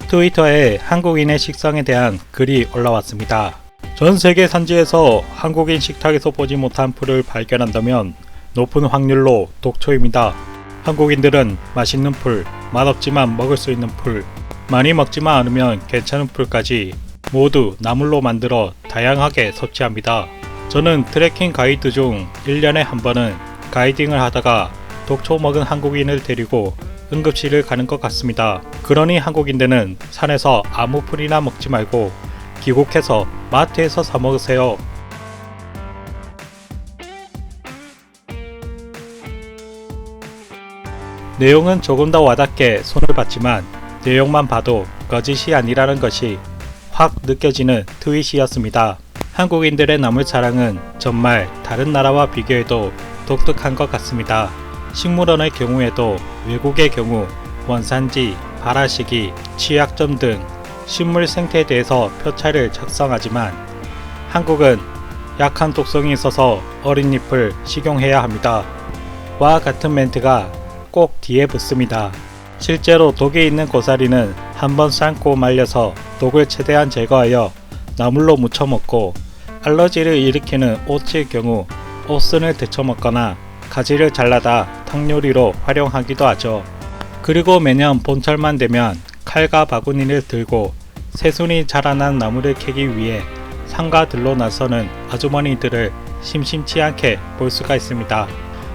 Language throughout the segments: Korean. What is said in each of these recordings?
트위터에 한국인의 식성에 대한 글이 올라왔습니다. 전 세계 산지에서 한국인 식탁에서 보지 못한 풀을 발견한다면 높은 확률로 독초입니다. 한국인들은 맛있는 풀, 맛없지만 먹을 수 있는 풀, 많이 먹지만 않으면 괜찮은 풀까지 모두 나물로 만들어 다양하게 섭취합니다. 저는 트레킹 가이드 중 1년에 한 번은 가이딩을 하다가 독초 먹은 한국인을 데리고 응급실을 가는 것 같습니다. 그러니 한국인들은 산에서 아무 풀이나 먹지 말고 귀국해서 마트에서 사 먹으세요. 내용은 조금 더 와닿게 손을 봤지만 내용만 봐도 거짓이 아니라는 것이 확 느껴지는 트윗이었습니다. 한국인들의 나물 사랑은 정말 다른 나라와 비교해도 독특한 것 같습니다. 식물원의 경우에도 외국의 경우 원산지, 발화 시기, 취약점 등 식물 생태에 대해서 표차를 작성하지만 한국은 약한 독성이 있어서 어린 잎을 식용해야 합니다. 와 같은 멘트가 꼭 뒤에 붙습니다. 실제로 독이 있는 고사리는 한번 삶고 말려서 독을 최대한 제거하여 나물로 무쳐 먹고 알러지를 일으키는 오치의 경우 옷순을 데쳐 먹거나 가지를 잘라다 탕 요리로 활용하기도 하죠. 그리고 매년 봄철만 되면 칼과 바구니를 들고 새순이 자라난 나무를 캐기 위해 산과 들로 나서는 아주머니들을 심심치 않게 볼 수가 있습니다.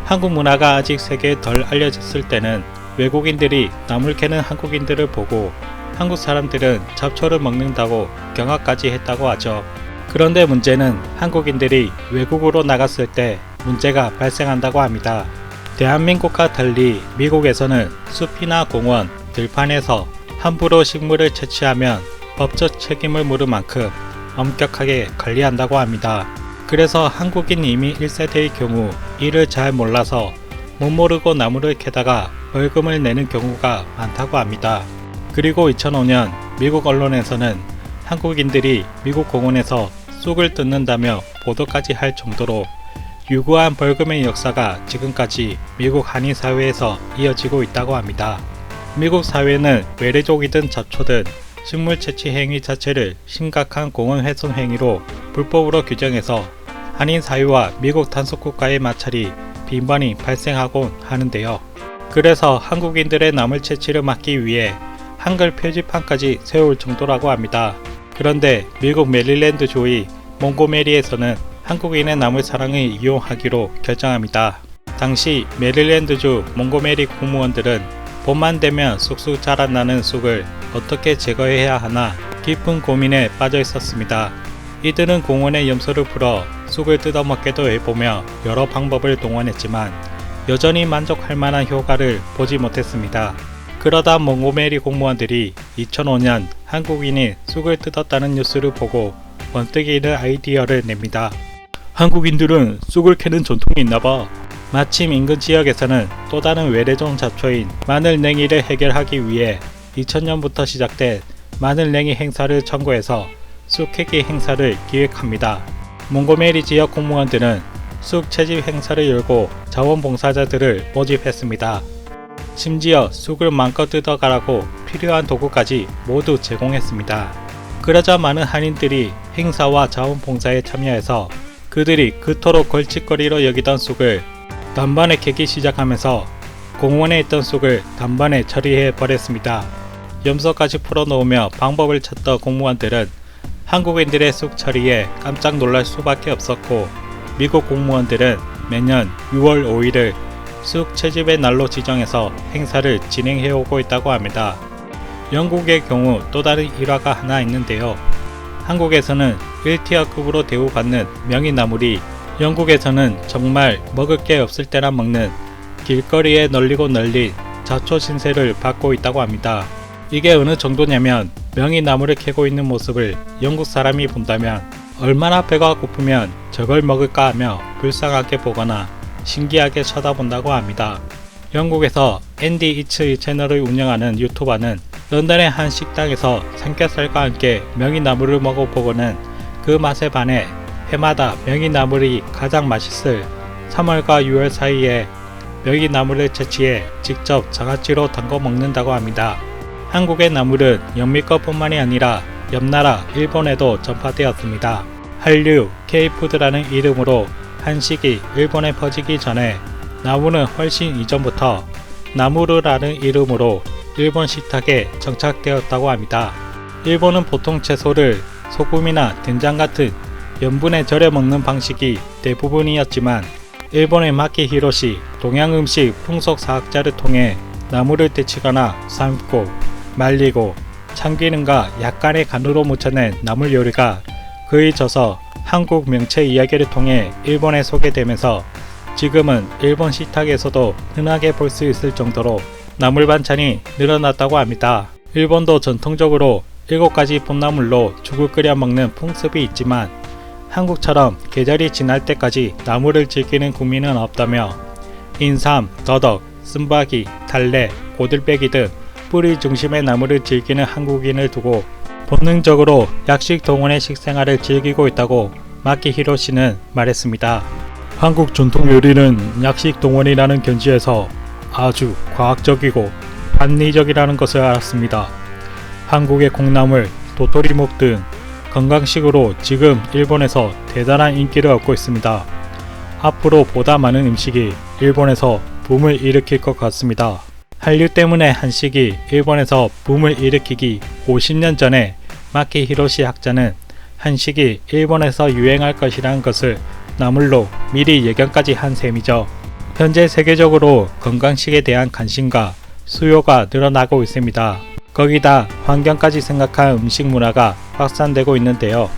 한국 문화가 아직 세계에 덜 알려졌을 때는 외국인들이 나물 캐는 한국인들을 보고 한국 사람들은 잡초를 먹는다고 경악까지 했다고 하죠. 그런데 문제는 한국인들이 외국으로 나갔을 때 문제가 발생한다고 합니다. 대한민국과 달리 미국에서는 숲이나 공원, 들판에서 함부로 식물을 채취하면 법적 책임을 물을 만큼 엄격하게 관리한다고 합니다. 그래서 한국인 이민 1세대의 경우 이를 잘 몰라서 못 모르고 나무를 캐다가 벌금을 내는 경우가 많다고 합니다. 그리고 2005년 미국 언론에서는 한국인들이 미국 공원에서 쑥을 뜯는다며 보도까지 할 정도로 유구한 벌금의 역사가 지금까지 미국 한인 사회에서 이어지고 있다고 합니다. 미국 사회는 외래종이든 잡초든 식물 채취 행위 자체를 심각한 공원 훼손 행위로 불법으로 규정해서 한인 사회와 미국 단속국가의 마찰이 빈번히 발생하곤 하는데요. 그래서 한국인들의 나물 채취를 막기 위해 한글 표지판까지 세울 정도라고 합니다. 그런데 미국 메릴랜드 주의 몽고메리에서는 한국인의 나물 사랑을 이용하기로 결정합니다. 당시 메릴랜드주 몽고메리 공무원들은 봄만 되면 쑥쑥 자라나는 쑥을 어떻게 제거해야 하나 깊은 고민에 빠져 있었습니다. 이들은 공원의 염소를 풀어 쑥을 뜯어먹게도 해보며 여러 방법을 동원했지만 여전히 만족할 만한 효과를 보지 못했습니다. 그러다 몽고메리 공무원들이 2005년 한국인이 쑥을 뜯었다는 뉴스를 보고 번뜩이 있는 아이디어를 냅니다. 한국인들은 쑥을 캐는 전통이 있나봐. 마침 인근 지역에서는 또 다른 외래종 잡초인 마늘냉이를 해결하기 위해 2000년부터 시작된 마늘냉이 행사를 청구해서 쑥 캐기 행사를 기획합니다. 몽고메리 지역 공무원들은 쑥 채집 행사를 열고 자원봉사자들을 모집했습니다. 심지어 쑥을 마음껏 뜯어가라고 필요한 도구까지 모두 제공했습니다. 그러자 많은 한인들이 행사와 자원봉사에 참여해서 그들이 그토록 걸칫거리로 여기던 쑥을 단번에 캐기 시작하면서 공원에 있던 쑥을 단번에 처리해 버렸습니다. 염소까지 풀어놓으며 방법을 찾던 공무원들은 한국인들의 쑥 처리에 깜짝 놀랄 수밖에 없었고 미국 공무원들은 매년 6월 5일을 쑥 채집의 날로 지정해서 행사를 진행해오고 있다고 합니다. 영국의 경우 또 다른 일화가 하나 있는데요. 한국에서는 1티어급으로 대우받는 명이나물이 영국에서는 정말 먹을 게 없을 때나 먹는 길거리에 널리고 널린 잡초 신세를 받고 있다고 합니다. 이게 어느 정도냐면 명이나물을 캐고 있는 모습을 영국 사람이 본다면 얼마나 배가 고프면 저걸 먹을까 하며 불쌍하게 보거나 신기하게 쳐다본다고 합니다. 영국에서 앤디 이츠 채널을 운영하는 유튜버는 런던의 한 식당에서 삼겹살과 함께 명이나물을 먹어보고는 그 맛에 반해 해마다 명이나물이 가장 맛있을 3월과 6월 사이에 명이나물을 채취해 직접 장아찌로 담궈 먹는다고 합니다. 한국의 나물은 영미권뿐만이 아니라 옆나라 일본에도 전파되었습니다. 한류, K푸드라는 이름으로 한식이 일본에 퍼지기 전에 나물은 훨씬 이전부터 나무르라는 이름으로 일본 식탁에 정착되었다고 합니다. 일본은 보통 채소를 소금이나 된장 같은 염분에 절여 먹는 방식이 대부분이었지만 일본의 마키 히로시 동양음식 풍속사학자를 통해 나물을 데치거나 삶고 말리고 참기름과 약간의 간으로 무쳐낸 나물 요리가 그의 저서 한국 명체 이야기를 통해 일본에 소개되면서 지금은 일본 식탁에서도 흔하게 볼 수 있을 정도로 나물 반찬이 늘어났다고 합니다. 일본도 전통적으로 7가지 봄나물로 죽을 끓여 먹는 풍습이 있지만 한국처럼 계절이 지날 때까지 나물을 즐기는 국민은 없다며 인삼, 더덕, 쓴바기, 달래, 고들빼기 등 뿌리 중심의 나물을 즐기는 한국인을 두고 본능적으로 약식 동원의 식생활을 즐기고 있다고 마키 히로시는 말했습니다. 한국 전통 요리는 약식 동원이라는 견지에서 아주 과학적이고 합리적이라는 것을 알았습니다. 한국의 콩나물, 도토리묵 등 건강식으로 지금 일본에서 대단한 인기를 얻고 있습니다. 앞으로 보다 많은 음식이 일본에서 붐을 일으킬 것 같습니다. 한류 때문에 한식이 일본에서 붐을 일으키기 50년 전에 마키 히로시 학자는 한식이 일본에서 유행할 것이라는 것을 나물로 미리 예견까지 한 셈이죠. 현재 세계적으로 건강식에 대한 관심과 수요가 늘어나고 있습니다. 거기다 환경까지 생각한 음식 문화가 확산되고 있는데요.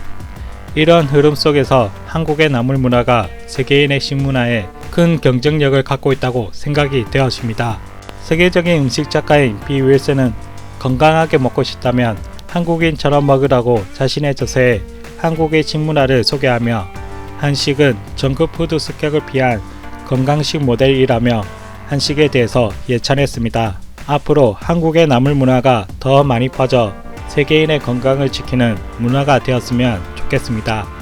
이런 흐름 속에서 한국의 나물 문화가 세계인의 식문화에 큰 경쟁력을 갖고 있다고 생각이 되었습니다. 세계적인 음식 작가인 비 윌슨은 건강하게 먹고 싶다면 한국인처럼 먹으라고 자신의 저서에 한국의 식문화를 소개하며 한식은 정크푸드 습격을 피한 건강식 모델이라며 한식에 대해서 예찬했습니다. 앞으로 한국의 나물 문화가 더 많이 퍼져 세계인의 건강을 지키는 문화가 되었으면 좋겠습니다.